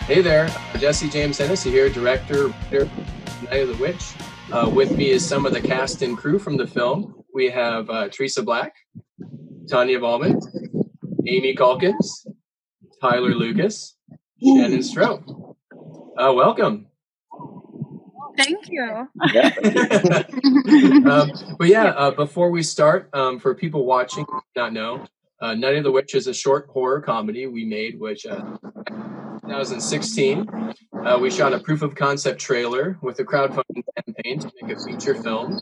Hey there, Jesse James Hennessy here, director, writer, Night of the Witch. With me is some of the cast and crew from the film. We have Tresa Black, Tonya Ballman, Amy Calkins, Tyler Lucas, Shannon Stroup. Welcome. Thank you. Before we start, for people watching who do not know, Night of the Witch is a short horror comedy we made, which 2016. We shot a proof of concept trailer with a crowdfunding campaign to make a feature film.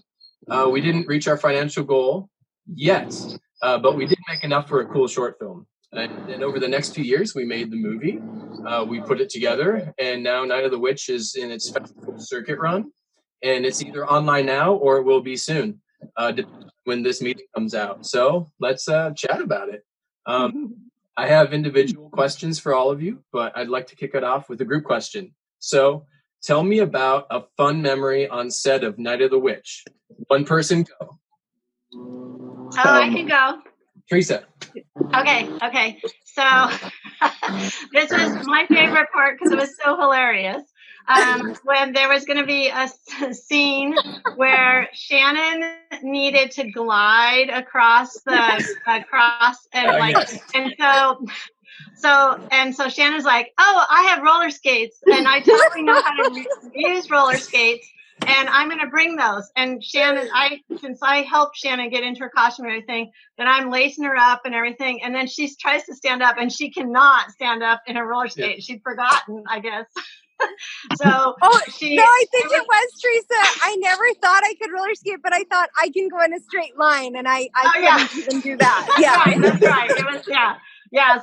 We didn't reach our financial goal yet, but we did make enough for a cool short film. And then over the next few years, we made the movie. We put it together, and now Night of the Witch is in its festival circuit run, and it's either online now or it will be soon, when this meeting comes out. So let's chat about it. I have individual questions for all of you, but I'd like to kick it off with a group question. So tell me about a fun memory on set of Night of the Witch. One person go. I can go. Tresa. Okay. So this was my favorite part because it was so hilarious. When there was going to be a scene where Shannon needed to glide across and so Shannon's like, oh, I have roller skates and I totally know how to use roller skates and I'm going to bring those. And Shannon, since I helped Shannon get into her costume and everything, then I'm lacing her up and everything. And then she tries to stand up and she cannot stand up in her roller skate. Yeah. She'd forgotten, I guess. So I think it was Tresa. I never thought I could roller skate, but I thought I can go in a straight line, and I couldn't even do that. That's right. It was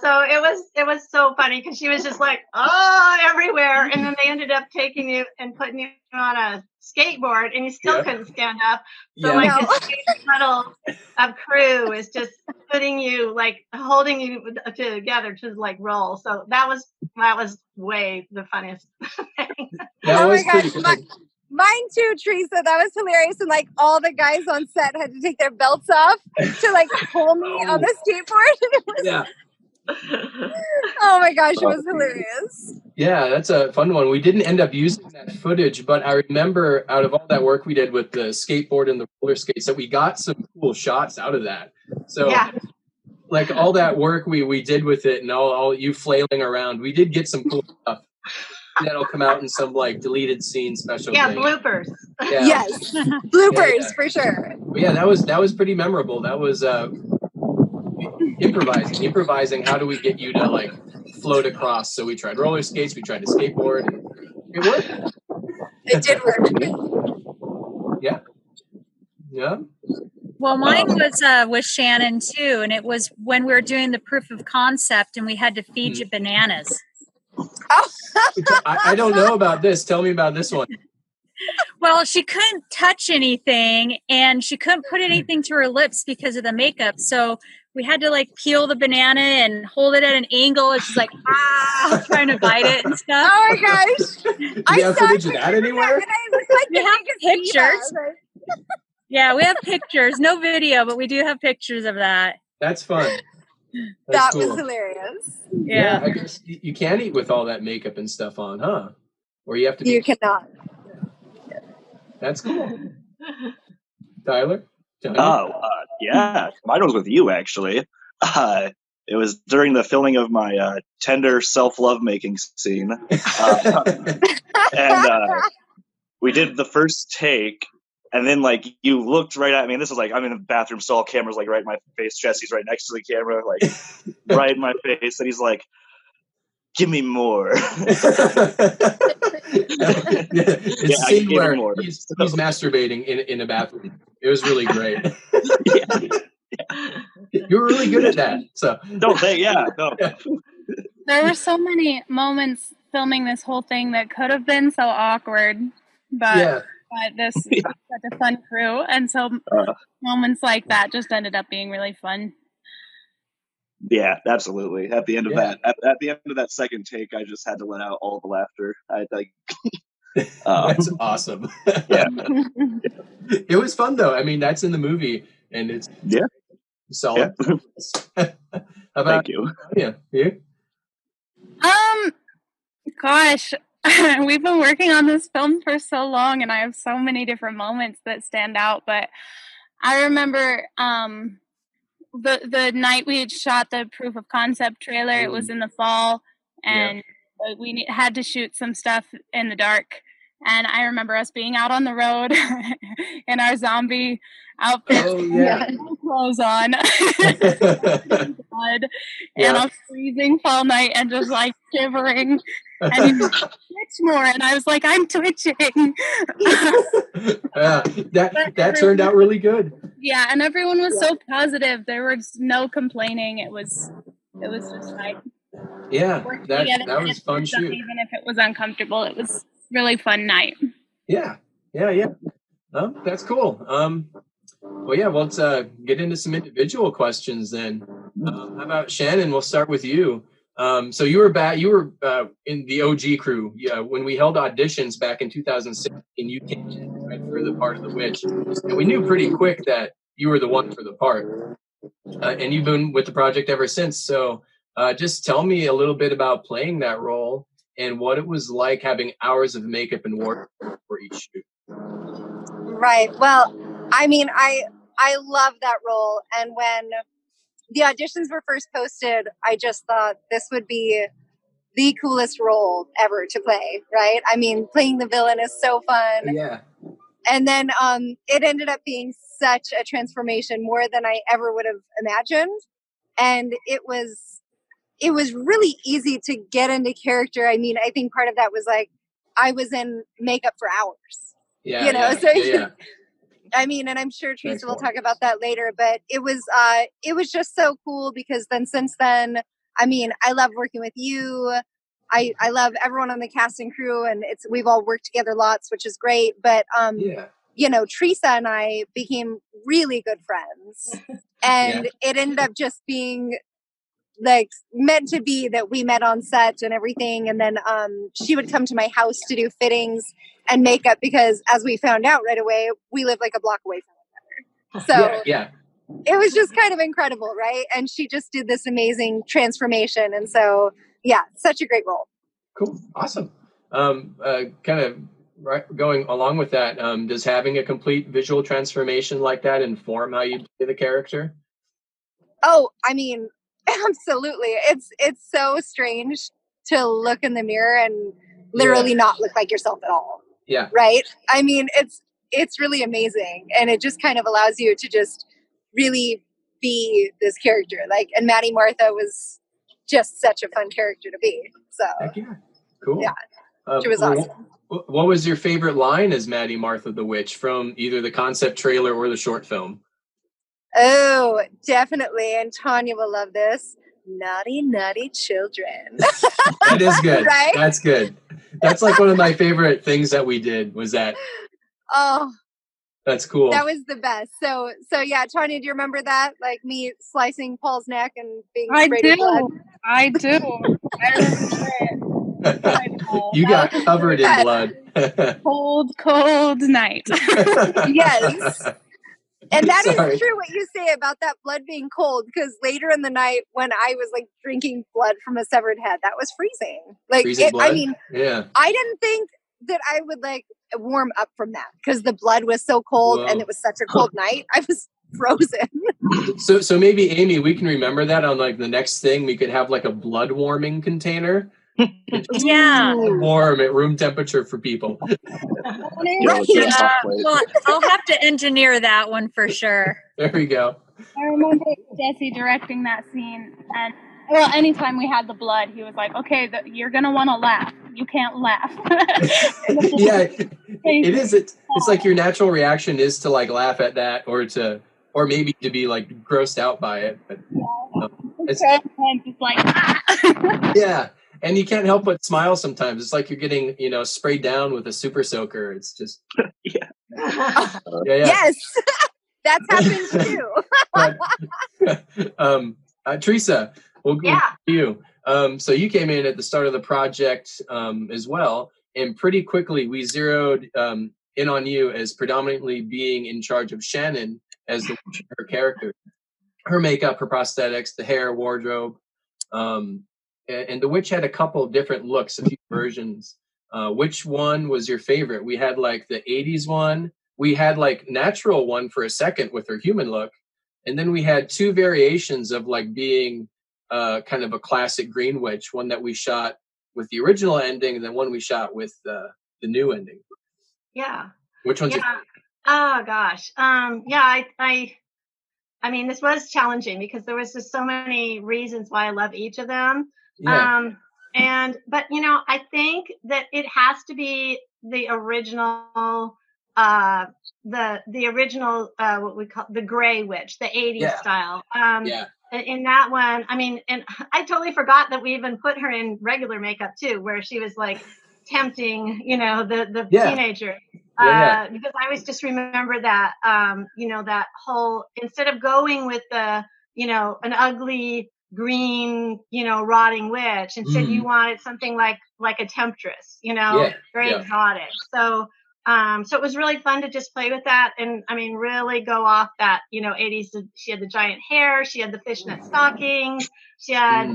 So it was so funny because she was just like, oh, everywhere, and then they ended up taking you and putting you on a skateboard, and you still couldn't stand up. So this huddle of crew is just putting you, like, holding you together to like roll. So that was way the funniest thing. Oh my gosh, mine too, Tresa. That was hilarious, and like all the guys on set had to take their belts off to like pull me on the skateboard. It was, oh my gosh, it was hilarious. Yeah, that's a fun one. We didn't end up using that footage, but I remember out of all that work we did with the skateboard and the roller skates that we got some cool shots out of that. So like all that work we did with it and all you flailing around, we did get some cool stuff. That'll come out in some like deleted scene special thing. Bloopers. Yeah. Yes, bloopers for sure. But yeah, that was pretty memorable. That was improvising. How do we get you to like float across? So we tried roller skates, we tried to skateboard, and it worked. It did work. Yeah. Well, mine was with Shannon too, and it was when we were doing the proof of concept, and we had to feed you bananas. I don't know about this. Tell me about this one. Well, she couldn't touch anything, and she couldn't put anything to her lips because of the makeup. So we had to like peel the banana and hold it at an angle, and she's like, trying to bite it and stuff. Oh my gosh! Do you have footage of that anywhere? We have pictures. Yeah, we have pictures. No video, but we do have pictures of that. That's fun. That was hilarious. Yeah, I guess you can't eat with all that makeup and stuff on, huh? Or you have to. You cannot. That's cool. Tyler? Yeah. Mine was with you, actually. It was during the filming of my tender self-love making scene. And we did the first take, and then like you looked right at me, and this is like I'm in the bathroom stall, camera's like right in my face, Jesse's right next to the camera, like right in my face, and he's like, give me more. It's scene where he's masturbating in a bathroom. It was really great. You were really good at that. So There were so many moments filming this whole thing that could have been so awkward, but this was such a fun crew, and so moments like that just ended up being really fun. Yeah, absolutely. At the end of that, at the end of that second take, I just had to let out all the laughter. I like. That's awesome. Yeah, it was fun though. I mean, that's in the movie, and it's solid. Yeah. How about Thank you. Yeah, you? Gosh, we've been working on this film for so long, and I have so many different moments that stand out. But I remember the night we had shot the proof of concept trailer. It was in the fall, and we had to shoot some stuff in the dark. And I remember us being out on the road in our zombie outfits, clothes on, and a freezing fall night, and just like shivering. And he was twitch more, and I was like, I'm twitching. That turned out really good. Yeah, and everyone was so positive. There was no complaining. It was just like that was fun shoot. Even if it was uncomfortable, it was really fun night. Yeah. That's cool. Let's get into some individual questions then. How about Shannon? We'll start with you. So you were in the OG crew. Yeah, when we held auditions back in 2016, you came in right for the part of the witch, and we knew pretty quick that you were the one for the part. And you've been with the project ever since. So just tell me a little bit about playing that role and what it was like having hours of makeup and work for each shoot. Right. Well, I mean, I love that role, and when the auditions were first posted, I just thought this would be the coolest role ever to play, right? I mean, playing the villain is so fun. Yeah. And then it ended up being such a transformation, more than I ever would have imagined. And it was really easy to get into character. I mean, I think part of that was like, I was in makeup for hours. Yeah. You know, Yeah. I mean, and I'm sure Tresa will talk about that later, but it was just so cool because then since then, I mean, I love working with you. I love everyone on the cast and crew, and we've all worked together lots, which is great. But you know, Tresa and I became really good friends, and it ended up just being like meant to be that we met on set and everything. And then she would come to my house to do fittings and makeup because, as we found out right away, we live like a block away from each other. So it was just kind of incredible, right? And she just did this amazing transformation. And so, yeah, such a great role. Cool. Awesome. Kind of going along with that, does having a complete visual transformation like that inform how you play the character? Oh, I mean, absolutely. It's so strange to look in the mirror and literally not look like yourself at all. Yeah. Right? I mean, it's really amazing, and it just kind of allows you to just really be this character. Like, and Maddie Martha was just such a fun character to be. So heck yeah. Cool. Yeah. She was awesome. What was your favorite line as Maddie Martha the Witch from either the concept trailer or the short film? Oh, definitely. And Tonya will love this. Naughty, naughty children. That is good. Right? That's good. That's like one of my favorite things that we did was that. Oh, that's cool. That was the best. So yeah, Tonya, do you remember that? Like me slicing Paul's neck and being sprayed with blood? I do. I remember it. You got covered in blood. Cold night. Yes. And that is true what you say about that blood being cold, because later in the night when I was like drinking blood from a severed head, that was freezing. Like, I mean, I didn't think that I would like warm up from that because the blood was so cold and it was such a cold night. I was frozen. So maybe, Amy, we can remember that on like the next thing. We could have like a blood warming container. Warm at room temperature for people. Well, I'll have to engineer that one for sure. There we go. I remember Jesse directing that scene, and anytime we had the blood, he was like, "Okay, you're gonna want to laugh. You can't laugh." It is. It's like your natural reaction is to like laugh at that, or maybe to be like grossed out by it. But it's like yeah. And you can't help but smile sometimes. It's like you're getting, sprayed down with a super soaker. It's just Yes, that's happened too. Tresa, we'll go to you. So you came in at the start of the project as well, and pretty quickly we zeroed in on you as predominantly being in charge of Shannon as her character, her makeup, her prosthetics, the hair, wardrobe. and the witch had a couple of different looks, a few versions. Which one was your favorite? We had like the 80s one. We had like natural one for a second with her human look. And then we had two variations of like being kind of a classic green witch, one that we shot with the original ending and then one we shot with the new ending. Yeah. Which one's your favorite? Oh gosh. I mean, this was challenging because there was just so many reasons why I love each of them. Yeah. But I think that it has to be the original, the original, what we call the gray witch, the 80s style. In that one, I mean, and I totally forgot that we even put her in regular makeup too, where she was like tempting, the teenager. Because I always just remember that, that whole, instead of going with the, an ugly green, rotting witch, instead you wanted something like a temptress, very exotic. So it was really fun to just play with that. And I mean, really go off that, 80s. She had the giant hair. She had the fishnet stockings. She had,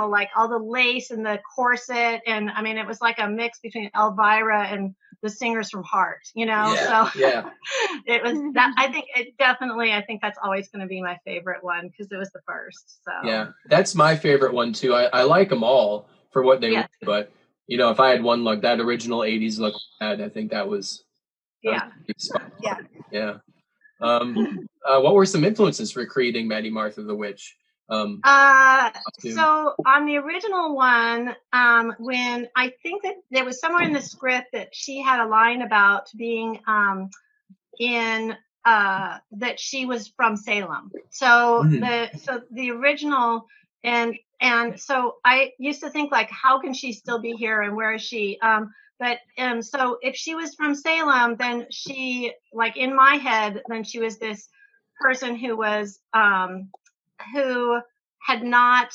like all the lace and the corset. And I mean, it was like a mix between Elvira and the singers from Heart, so it was that. I think that's always going to be my favorite one because it was the first. So yeah, that's my favorite one too. I like them all for what they were, but if I had one look, that original 80s look I think that was Yeah. What were some influences for creating Maddie Martha the Witch? So on the original one, when I think that there was somewhere in the script that she had a line about being that she was from Salem. So the original and so I used to think like, how can she still be here and where is she? So if she was from Salem, then she, like in my head, then she was this person who was who had not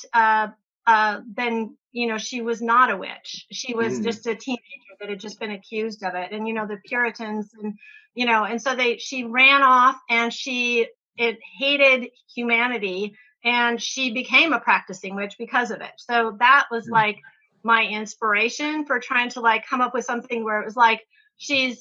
been, she was not a witch. She was just a teenager that had just been accused of it. And, the Puritans and so she ran off and it hated humanity and she became a practicing witch because of it. So that was like my inspiration for trying to like come up with something where it was like, she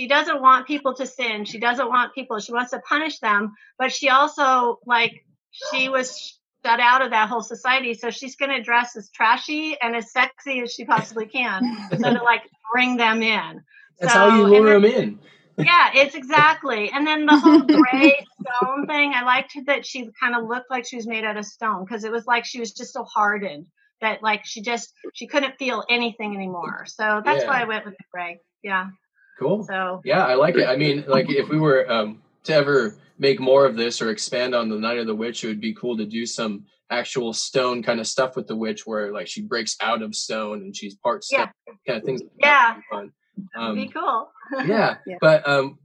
doesn't want people to sin. She doesn't want people, she wants to punish them, but she also like, she was shut out of that whole society. So she's going to dress as trashy and as sexy as she possibly can. So to like bring them in. That's how you lure them in. Yeah, it's exactly. And then the whole gray stone thing, I liked that she kind of looked like she was made out of stone because it was like she was just so hardened that like she couldn't feel anything anymore. So that's why I went with the gray. Yeah. Cool. So yeah, I like it. I mean, like if we were to ever make more of this or expand on the Night of the Witch, it would be cool to do some actual stone kind of stuff with the witch where like she breaks out of stone and she's part stone, kind of things like that. Fun. That'd be cool. But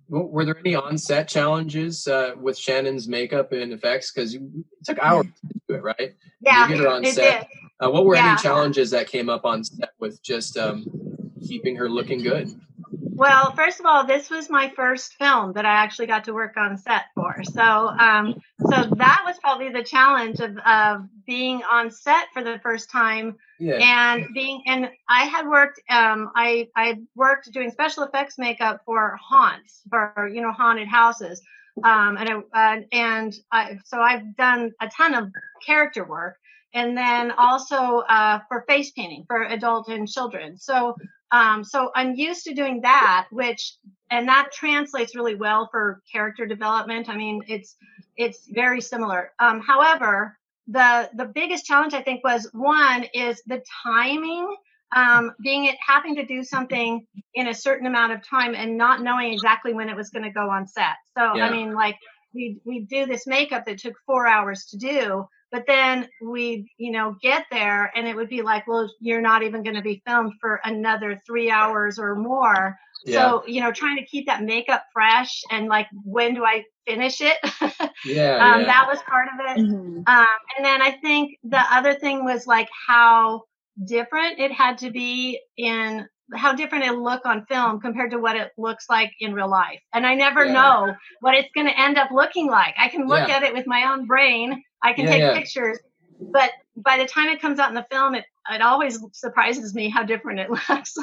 were there any on-set challenges with Shannon's makeup and effects? Because it took hours to do it, right? Yeah, you get her on set. Did. What were any challenges that came up on set with just keeping her looking good? Well, first of all, this was my first film that I actually got to work on set for. So that was probably the challenge of being on set for the first time. And I had worked, I worked doing special effects makeup for haunts, for, haunted houses. So I've done a ton of character work and then also for face painting for adult and children. So I'm used to doing that, and that translates really well for character development. I mean, it's very similar. However, the biggest challenge I think was is the timing, having to do something in a certain amount of time and not knowing exactly when it was going to go on set. So, I mean, like we do this makeup that took 4 hours to do, but then we, get there and it would be like, well, you're not even going to be filmed for another 3 hours or more. So, trying to keep that makeup fresh and like, when do I finish it? That was part of it. And then I think the other thing was like how different it had to be how different it'll look on film compared to what it looks like in real life. And I never know what it's going to end up looking like. I can look at it with my own brain. I can take pictures, but by the time it comes out in the film, it always surprises me how different it looks.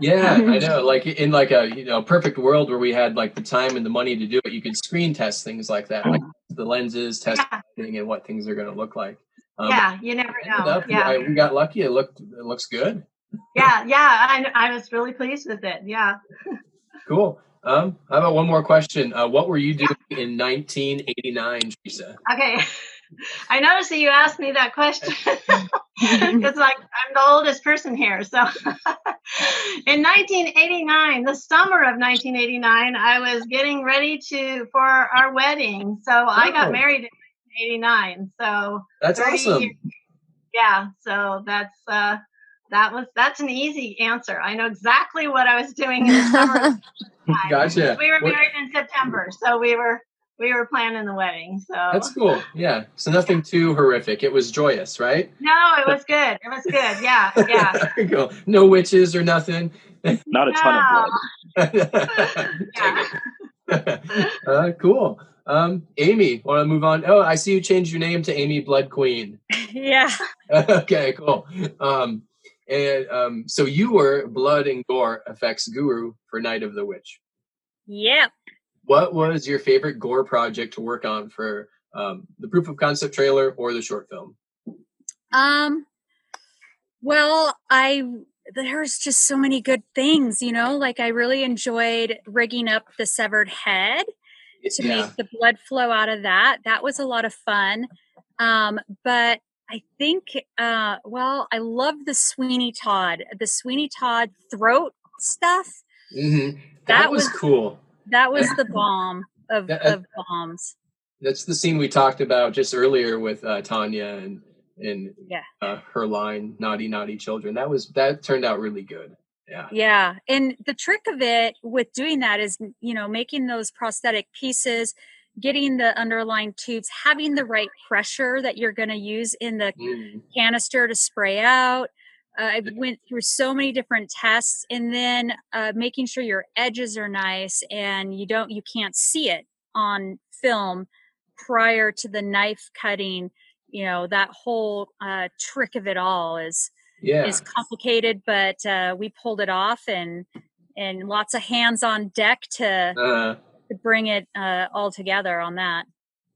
Yeah, I know. Like in like a perfect world where we had like the time and the money to do it, you could screen test things like that, like the lenses, test everything and what things are going to look like. Yeah, you never know. Yeah, we got lucky. It looks good. Yeah, I was really pleased with it. Yeah. Cool. How about one more question? What were you doing in 1989, Tresa? Okay. I noticed that you asked me that question. It's like I'm the oldest person here. So in 1989, the summer of 1989, I was getting ready for our wedding. So I got married in 1989. So that's awesome. Years. Yeah. So that's an easy answer. I know exactly what I was doing in the summer. Gotcha. We were married in September, so we were planning the wedding. So that's cool. Yeah. So nothing too horrific. It was joyous, right? No, it was good. It was good. Yeah, yeah. Cool. No witches or nothing. Not a ton of blood. Cool. Amy, want to move on? Oh, I see you changed your name to Amy Blood Queen. Yeah. Okay, cool. So you were blood and gore effects guru for Night of the Witch. Yep. What was your favorite gore project to work on for the proof of concept trailer or the short film? Well, there's just so many good things, you know, like I really enjoyed rigging up the severed head to make the blood flow out of that. That was a lot of fun. But I think, I love the Sweeney Todd throat stuff. Mm-hmm. That was cool. That was the bomb of bombs. That's the scene we talked about just earlier with Tonya and her line, naughty, naughty children. That turned out really good. Yeah. Yeah. And the trick of it with doing that is, you know, making those prosthetic pieces, getting the underlying tubes, having the right pressure that you're going to use in the canister to spray out. I went through so many different tests, and then making sure your edges are nice and you can't see it on film prior to the knife cutting. You know, that whole trick of it all is complicated, but we pulled it off, and lots of hands on deck to bring it all together on that.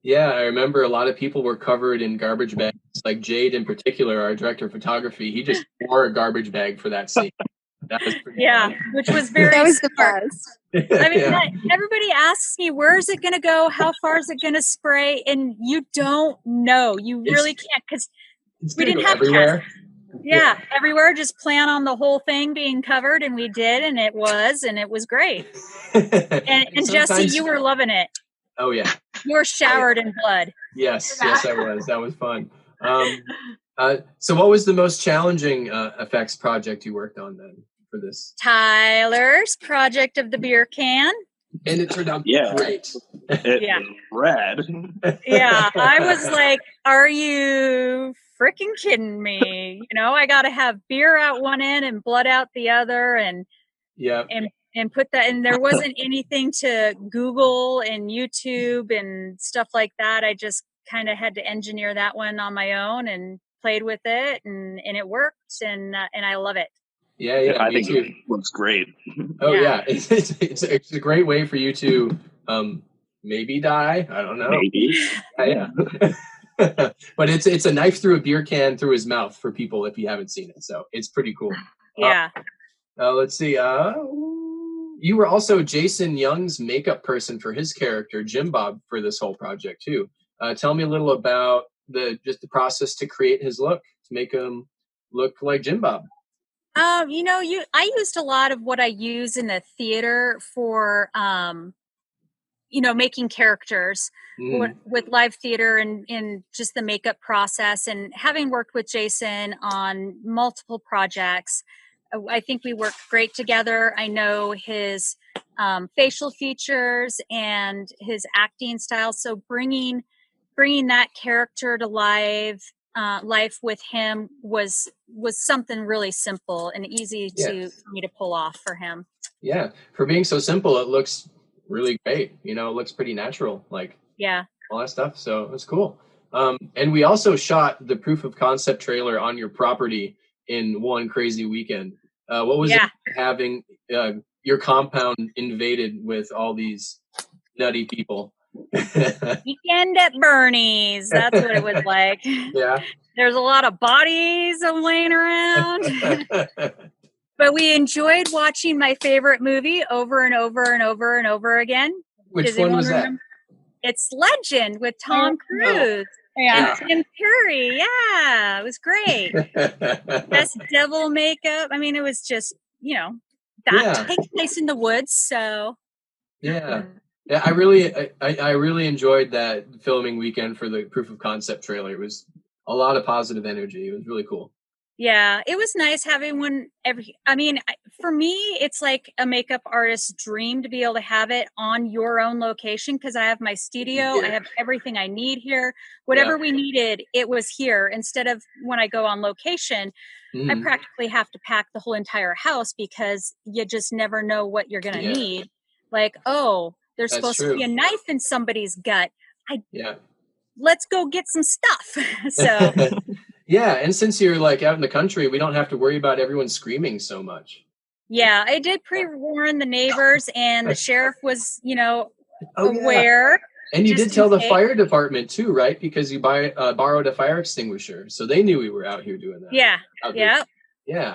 Yeah, I remember a lot of people were covered in garbage bags. Like Jade in particular, our director of photography, he just wore a garbage bag for that scene. That was pretty funny. Which was very that was the best. I mean, everybody asks me, where is it going to go? How far is it going to spray? And you don't know. You really can't, because we didn't have everywhere. tests. Yeah, everywhere. Just plan on the whole thing being covered, and we did, and it was great. And Jesse, you were loving it. Oh yeah, you were showered in blood. Yes, I was. That was fun. So, what was the most challenging effects project you worked on then for this? Tyler's project of the beer can. And it turned out great. Rad. Yeah, I was like, "Are you freaking kidding me?" You know, I got to have beer out one end and blood out the other, and put that. And there wasn't anything to Google and YouTube and stuff like that. I just kind of had to engineer that one on my own and played with it, and it worked, and I love it. Yeah, I think it looks great. Oh yeah, it's a great way for you to maybe die. I don't know. Maybe. Yeah. But it's a knife through a beer can through his mouth for people if you haven't seen it. So it's pretty cool. Yeah. Let's see. You were also Jason Young's makeup person for his character Jim Bob for this whole project too. Tell me a little about the process to create his look, to make him look like Jim Bob. I used a lot of what I use in the theater for, making characters with live theater and just the makeup process. And having worked with Jason on multiple projects, I think we work great together. I know his facial features and his acting style. So bringing that character to life with him was something really simple and easy for me to pull off for him. Yeah, for being so simple, it looks really great. You know, it looks pretty natural, like all that stuff. So it's cool. And we also shot the proof of concept trailer on your property in one crazy weekend. What was it having your compound invaded with all these nutty people? Weekend at Bernie's. That's what it was like. Yeah. There's a lot of bodies laying around. But we enjoyed watching my favorite movie over and over and over and over again. Which one was that? It's Legend with Tom Cruise. Yeah. And Tim Curry. Yeah, it was great. Best devil makeup. I mean, it was just, that takes place in the woods. So yeah, I really enjoyed that filming weekend for the proof of concept trailer. It was a lot of positive energy. It was really cool. Yeah, it was nice having one for me, it's like a makeup artist's dream to be able to have it on your own location, because I have my studio, I have everything I need here. Whatever we needed, it was here. Instead of when I go on location, I practically have to pack the whole entire house because you just never know what you're going to need. Like, there's supposed to be a knife in somebody's gut. Let's go get some stuff. So... Yeah, and since you're like out in the country, we don't have to worry about everyone screaming so much. Yeah, I did pre-warn the neighbors, and the sheriff was, aware. Yeah. And you did tell the fire department too, right? Because you borrowed a fire extinguisher, so they knew we were out here doing that. Yeah,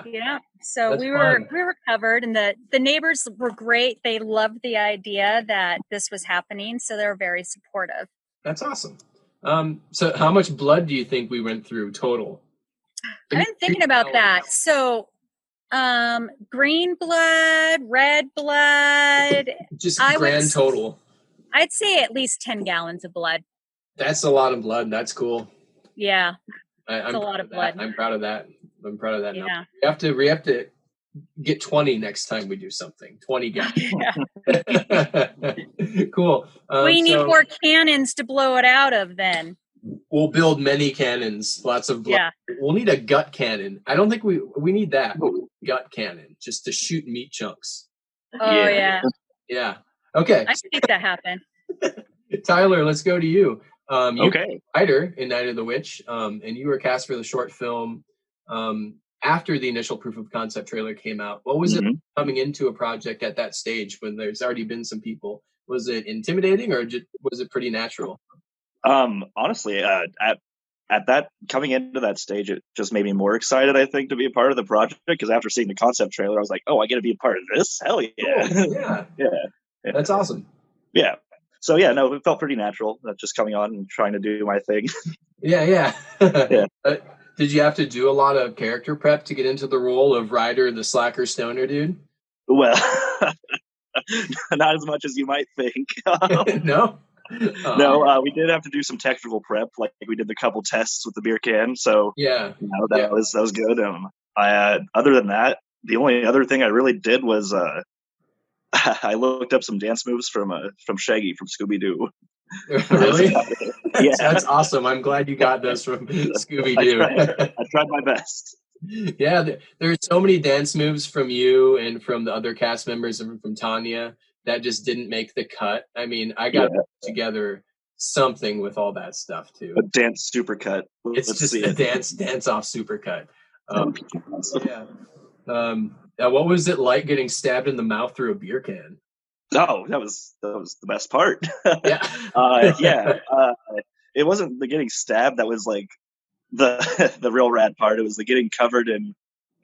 yeah. So we were covered, and the neighbors were great. They loved the idea that this was happening, so they were very supportive. That's awesome. So how much blood do you think we went through total? I've been thinking about that. So, green blood, red blood. Just grand total. I'd say at least 10 gallons of blood. That's a lot of blood. That's cool. Yeah. I'm a lot of blood. I'm proud of that. I'm proud of that. Yeah. We have to get 20 next time we do something. 20 gallons. Cool. We need more cannons to blow it out of then. We'll build many cannons, lots of blood. Yeah. We'll need a gut cannon. I don't think we need that. Gut cannon, just to shoot meat chunks. Oh, yeah. Yeah. Okay. I think that happened. Tyler, let's go to you. You were a writer in Night of the Witch, and you were cast for the short film after the initial proof of concept trailer came out. What was it coming into a project at that stage when there's already been some people? Was it intimidating, or was it pretty natural? Honestly, at that coming into that stage, it just made me more excited, I think, to be a part of the project, because after seeing the concept trailer, I was like, I get to be a part of this? Hell yeah. Cool. Yeah. Yeah. That's awesome. Yeah. So yeah, no, it felt pretty natural, just coming on and trying to do my thing. Yeah. Did you have to do a lot of character prep to get into the role of Ryder, the slacker stoner dude? Well, not as much as you might think. No? No, we did have to do some technical prep. Like we did the couple tests with the beer can. So that was good. Other than that, the only other thing I really did was I looked up some dance moves from Shaggy from Scooby-Doo. Really? Yeah, that's awesome. I'm glad you got those from Scooby-Doo. I tried my best. Yeah, there's so many dance moves from you and from the other cast members and from Tonya that just didn't make the cut. I mean, I got together something with all that stuff too. A dance supercut. It's just a dance off supercut. What was it like getting stabbed in the mouth through a beer can? Oh, that was the best part. Yeah. It wasn't the getting stabbed that was like the real rad part. It was the getting covered in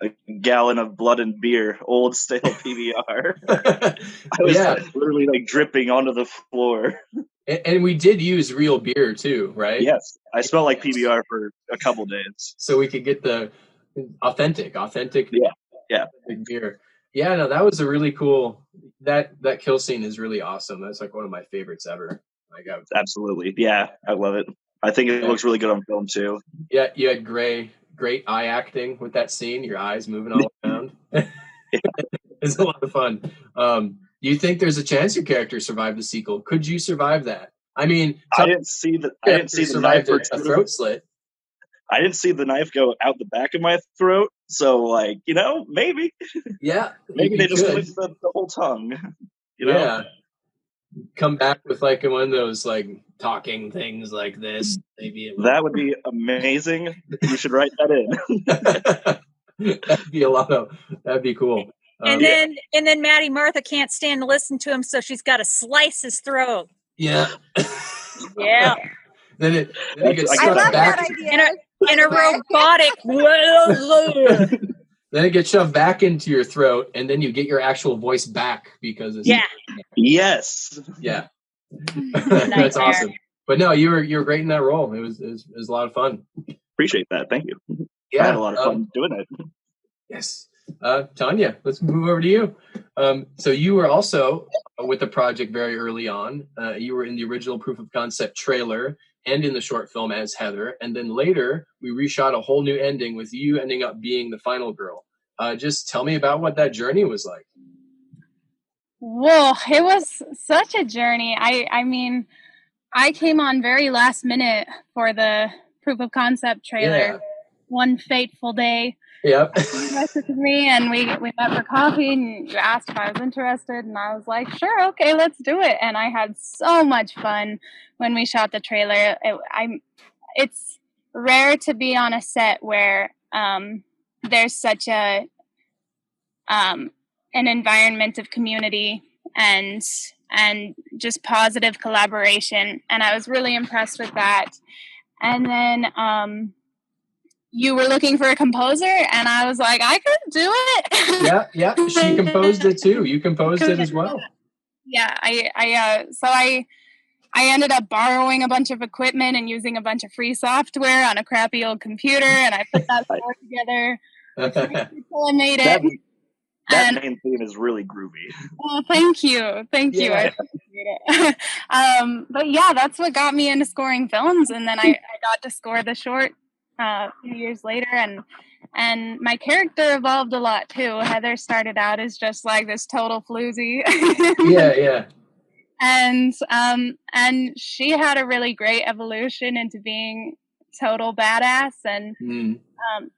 a gallon of blood and beer, old stale PBR. I was literally like dripping onto the floor. And we did use real beer too, right? Yes, I smelled like PBR for a couple days, so we could get the authentic beer. Yeah, no, that was a really cool. That kill scene is really awesome. That's like one of my favorites ever. Absolutely, yeah, I love it. I think it looks really good on film too. Yeah, you had great eye acting with that scene. Your eyes moving all around. It's a lot of fun. Do you think there's a chance your character survived the sequel? Could you survive that? I mean, I didn't see the knife or a throat slit. I didn't see the knife go out the back of my throat, so like, maybe. Yeah, maybe they just licked the whole tongue. Yeah. Come back with like one of those like talking things like this. Maybe that would be amazing. You should write that in. That'd be cool. And then Maddie Martha can't stand to listen to him, so she's got to slice his throat. Yeah. Yeah. Then it gets I shoved love back that idea. in a robotic. Then it gets shoved back into your throat, and then you get your actual voice back because it's Yes. Yeah. That's awesome. But no, you were great in that role. It was a lot of fun. Appreciate that. Thank you. Yeah, I had a lot of fun doing it. Yes. Tonya, let's move over to you. So you were also with the project very early on. You were in the original proof of concept trailer and in the short film as Heather. And then later we reshot a whole new ending with you ending up being the final girl. Just tell me about what that journey was like. Well, it was such a journey. I mean, I came on very last minute for the proof of concept trailer. Yeah. One fateful day. Yep. You messaged me and we met for coffee and you asked if I was interested and I was like, sure, okay, let's do it. And I had so much fun when we shot the trailer. It's rare to be on a set where there's such an environment of community and just positive collaboration. And I was really impressed with that. And then you were looking for a composer, and I was like, I could do it. Yeah. She composed it too. You composed it as well. Yeah, I ended up borrowing a bunch of equipment and using a bunch of free software on a crappy old computer, and I put that score together until I made it. That main theme is really groovy. Oh, thank you. I appreciate it. But yeah, that's what got me into scoring films, and then I got to score the short a few years later, and my character evolved a lot too. Heather started out as just like this total floozy. Yeah. And she had a really great evolution into being total badass, and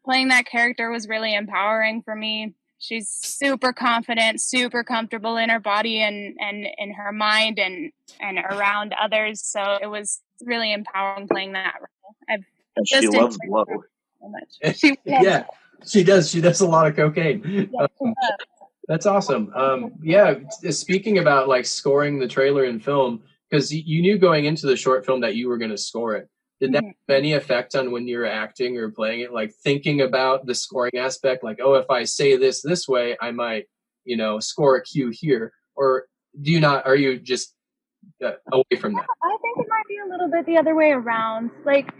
playing that character was really empowering for me. She's super confident, super comfortable in her body and in her mind and around others. So it was really empowering playing that role. And she loves blow. So much. She does. She does a lot of cocaine. That's awesome. Speaking about like scoring the trailer and film, because you knew going into the short film that you were going to score it. Did that have any effect on when you were acting or playing it? Like thinking about the scoring aspect, like, oh, if I say this way, I might, score a cue here. Or do you not? Are you just away from that? I think it might be a little bit the other way around.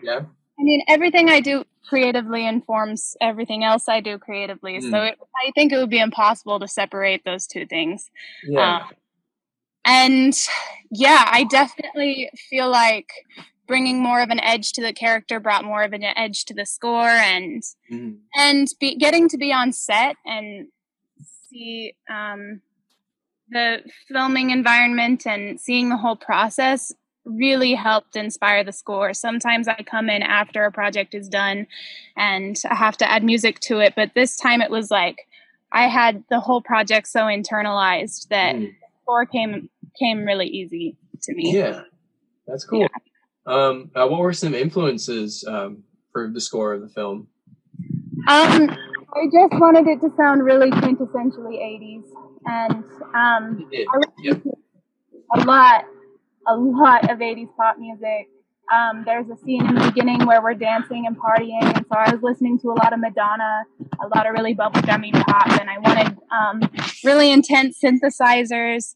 Yeah. I mean, everything I do creatively informs everything else I do creatively. So I think it would be impossible to separate those two things. Yeah. I definitely feel like bringing more of an edge to the character brought more of an edge to the score, and getting to be on set and see the filming environment and seeing the whole process really helped inspire the score. Sometimes I come in after a project is done and I have to add music to it, but this time it was like I had the whole project so internalized that the score came really easy to me. Yeah, that's cool. Yeah. What were some influences for the score of the film? I just wanted it to sound really quintessentially 80s, and I listened to a lot of 80s pop music. There's a scene in the beginning where we're dancing and partying, and so I was listening to a lot of Madonna, a lot of really bubblegummy pop, and I wanted really intense synthesizers.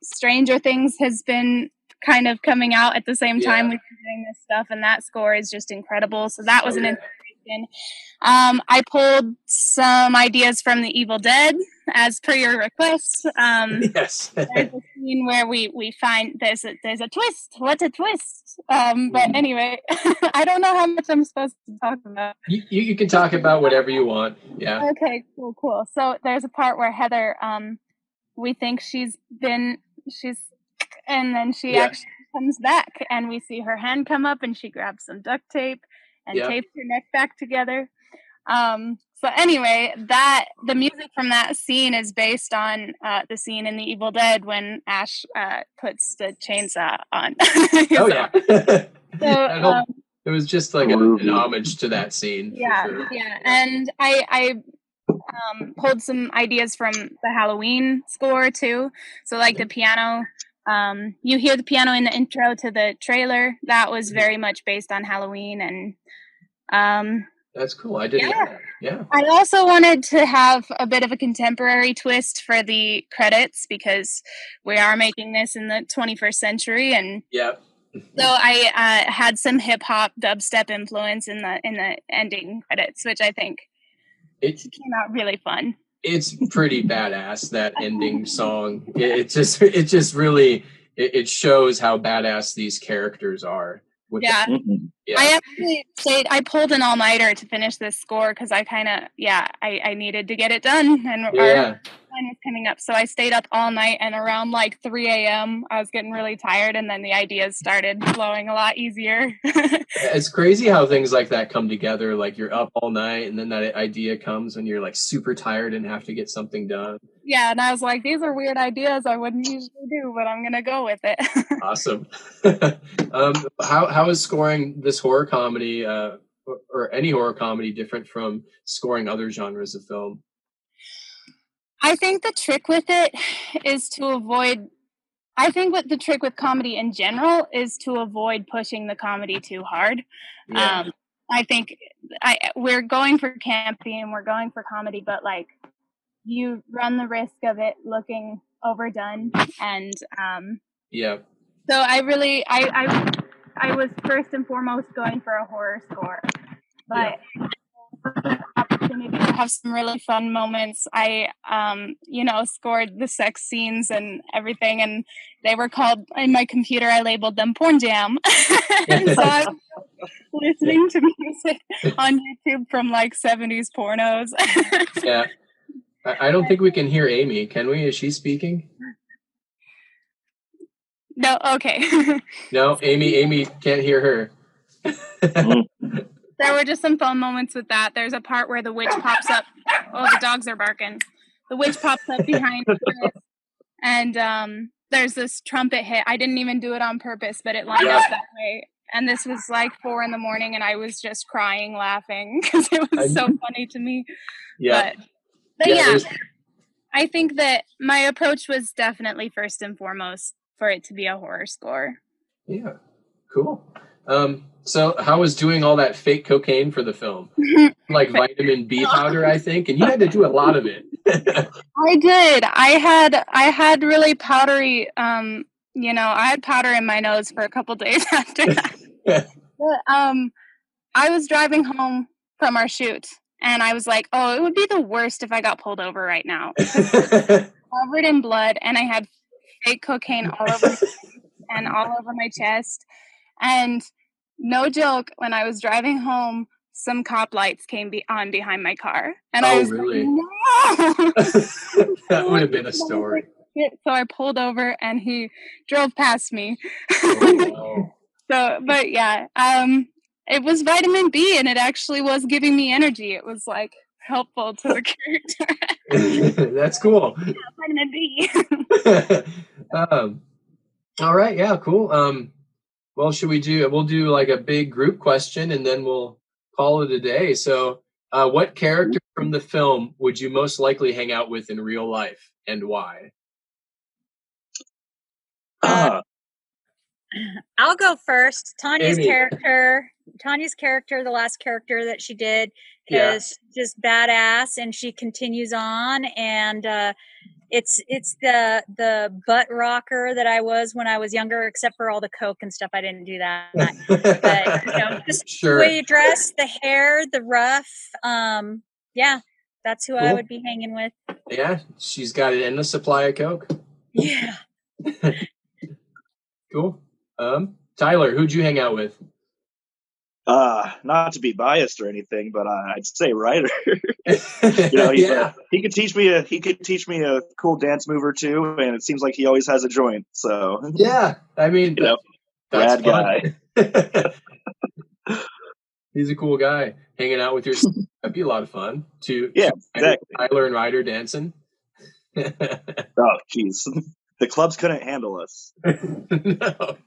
Stranger Things has been kind of coming out at the same time we've been doing this stuff, and that score is just incredible. So that was an inspiration. I pulled some ideas from The Evil Dead as per your request. Yes. There's a scene where we find there's a twist. What a twist! But anyway, I don't know how much I'm supposed to talk about. You can talk about whatever you want. Yeah. Okay. Cool. So there's a part where Heather, we think she's, and then she actually comes back, and we see her hand come up, and she grabs some duct tape and tapes her neck back together. So anyway, the music from that scene is based on the scene in The Evil Dead when Ash puts the chainsaw on. It was just like an homage to that scene. Yeah, for sure. yeah. And I pulled some ideas from the Halloween score too. So like the piano, you hear the piano in the intro to the trailer. That was very much based on Halloween, and that's cool. I didn't know that. Yeah. I also wanted to have a bit of a contemporary twist for the credits because we are making this in the 21st century, and so I had some hip hop dubstep influence in the ending credits, which I think it came out really fun. It's pretty badass, that ending song. It just really it shows how badass these characters are. Yeah. I actually I pulled an all-nighter to finish this score because I kind of I needed to get it done, and our deadline was coming up, so I stayed up all night, and around like 3 a.m. I was getting really tired, and then the ideas started flowing a lot easier. It's crazy how things like that come together. Like you're up all night, and then that idea comes when you're like super tired and have to get something done. Yeah, and I was like, these are weird ideas I wouldn't usually do, but I'm gonna go with it. Awesome. How is scoring this horror comedy or any horror comedy different from scoring other genres of film? I think the trick with it is to avoid. I think what the trick with comedy in general is to avoid pushing the comedy too hard. Yeah. I think we're going for campy and we're going for comedy, but like you run the risk of it looking overdone, and so I was first and foremost going for a horror score, but the opportunity to have some really fun moments. I scored the sex scenes and everything, and they were called in my computer. I labeled them porn jam, and so I was listening to music on YouTube from like 70s pornos. Yeah. I don't think we can hear Amy. Can we? Is she speaking? No. Okay. No, Amy can't hear her. There were just some fun moments with that. There's a part where the witch pops up. Oh, the dogs are barking. The witch pops up behind Chris, and there's this trumpet hit. I didn't even do it on purpose, but it lined up that way. And this was like 4 a.m, and I was just crying, laughing because it was so funny to me. Yeah. But I think that my approach was definitely first and foremost for it to be a horror score. Yeah, cool. So how was doing all that fake cocaine for the film? Like vitamin B powder, I think, and you had to do a lot of it. I did. I had really powdery, I had powder in my nose for a couple days after that. But, I was driving home from our shoot, and I was like, oh, it would be the worst if I got pulled over right now. Covered in blood, and I had fake cocaine all over my face and all over my chest. And no joke, when I was driving home, some cop lights came on behind my car. And I was really? Like, no! That would have been a story. So I pulled over, and he drove past me. Oh, wow. But yeah, it was vitamin B, and it actually was giving me energy. It was like helpful to the character. That's cool. Yeah, vitamin B. All right. Yeah, cool. Well, we'll do like a big group question, and then we'll call it a day. So what character from the film would you most likely hang out with in real life, and why? I'll go first. Tonya's character, the last character that she did, is just badass, and she continues on, and it's the butt rocker that I was when I was younger, except for all the coke and stuff. I didn't do that. But just the way you dress, the hair, the rough. That's who cool. I would be hanging with. Yeah, she's got an endless supply of coke. Yeah. Cool. Tyler, who'd you hang out with? Not to be biased or anything, but I'd say Ryder. He could teach me a cool dance move or two, and it seems like he always has a joint. So yeah, I mean, rad guy. He's a cool guy. Hanging out with your, that'd be a lot of fun. Exactly. Tyler and Ryder dancing. Oh, jeez, the clubs couldn't handle us. No.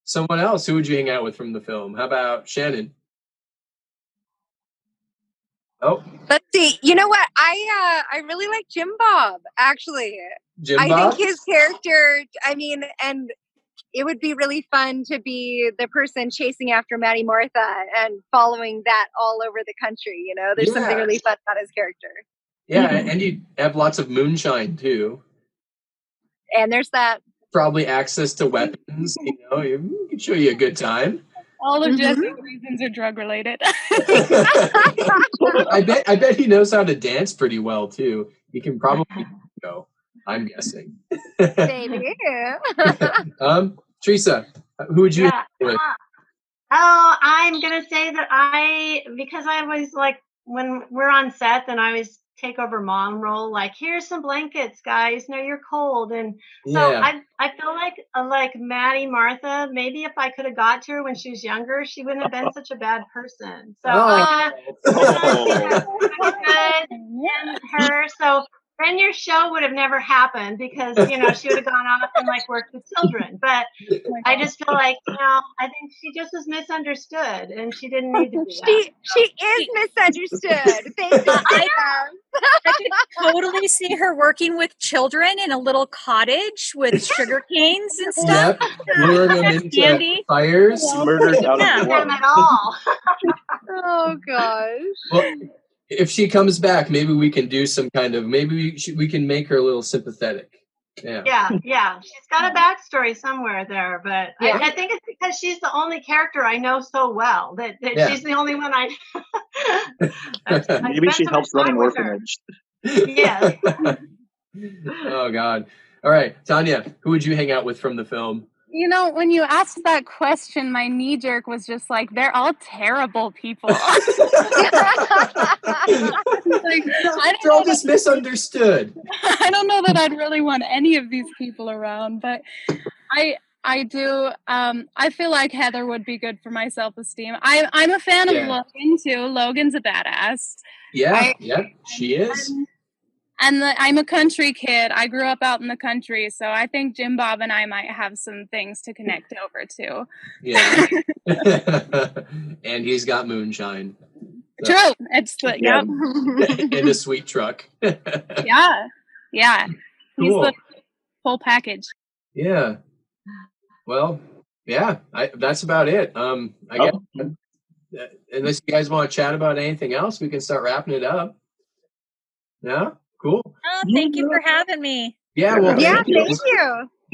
someone else, who would you hang out with from the film? How about Shannon? Oh, let's see. You know what? I really like Jim Bob, actually. Jim Bob? I think his character, and it would be really fun to be the person chasing after Maddie Martha and following that all over the country. You know, there's something really fun about his character. Yeah, and you have lots of moonshine too. And there's that. Probably access to weapons. You know, it can show you a good time. All of Jesse's reasons are drug related. I bet he knows how to dance pretty well too. He can probably go. I'm guessing. Maybe. Tresa, who would you with? I'm gonna say that because I was like, when we're on set, then I always take over mom role. Like, here's some blankets, guys. No, you're cold, and so I feel like Maddie Martha. Maybe if I could have got to her when she was younger, she wouldn't have been such a bad person. So I'm gonna her. So then your show would have never happened because, you know, she would have gone off and like worked with children. But I just feel like, you know, I think she just was misunderstood and she didn't need to be She is misunderstood. Thank you. I could totally see her working with children in a little cottage with sugar canes and stuff. Yep, luring them into fires. Murdered out of them at all. Oh gosh. Well, if she comes back, maybe we can do some kind of, maybe we can make her a little sympathetic. Yeah. She's got a backstory somewhere there, but I think it's because she's the only character I know so well that she's the only one I maybe she helps run an orphanage. Yes. Oh God. All right, Tonya, who would you hang out with from the film? You know, when you asked that question, my knee jerk was just like, they're all terrible people. They're all just misunderstood. I don't know that I'd really want any of these people around, but I do. I feel like Heather would be good for my self-esteem. I'm a fan of Logan too. Logan's a badass. Yeah, she is. And I'm a country kid. I grew up out in the country, so I think Jim Bob and I might have some things to connect over to. Yeah. And he's got moonshine. So. True. It's yep. In a sweet truck. Yeah. He's Cool. the whole package. Yeah. Well, yeah, that's about it. I guess unless you guys want to chat about anything else, we can start wrapping it up. Yeah. Cool. Oh, thank you for having me. Yeah, well, thank you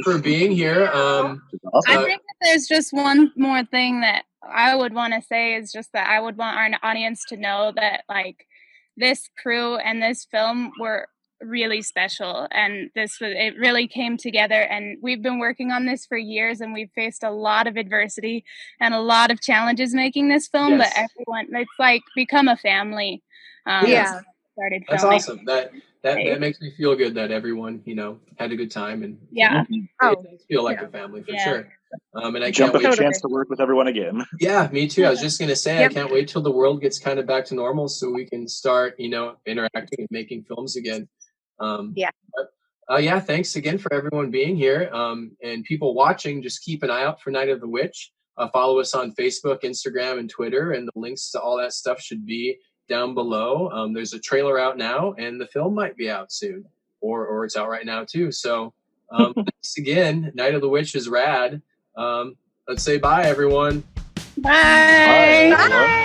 for being here. I think that there's just one more thing that I would want to say is just that I would want our audience to know that like this crew and this film were really special, and it really came together, and we've been working on this for years, and we've faced a lot of adversity and a lot of challenges making this film. But everyone, it's like become a family. Started filming. That's awesome. That makes me feel good that everyone, you know, had a good time, and it does feel like a family for sure. And I can't wait a chance to work with everyone again. Yeah, me too. I was just gonna say I can't wait till the world gets kind of back to normal so we can start, you know, interacting and making films again. Thanks again for everyone being here. And people watching, just keep an eye out for Night of the Witch. Follow us on Facebook, Instagram, and Twitter, and the links to all that stuff should be down below. There's a trailer out now, and the film might be out soon, or it's out right now too. So thanks again. Night of the Witch is rad. Let's say bye, everyone. Bye. Bye.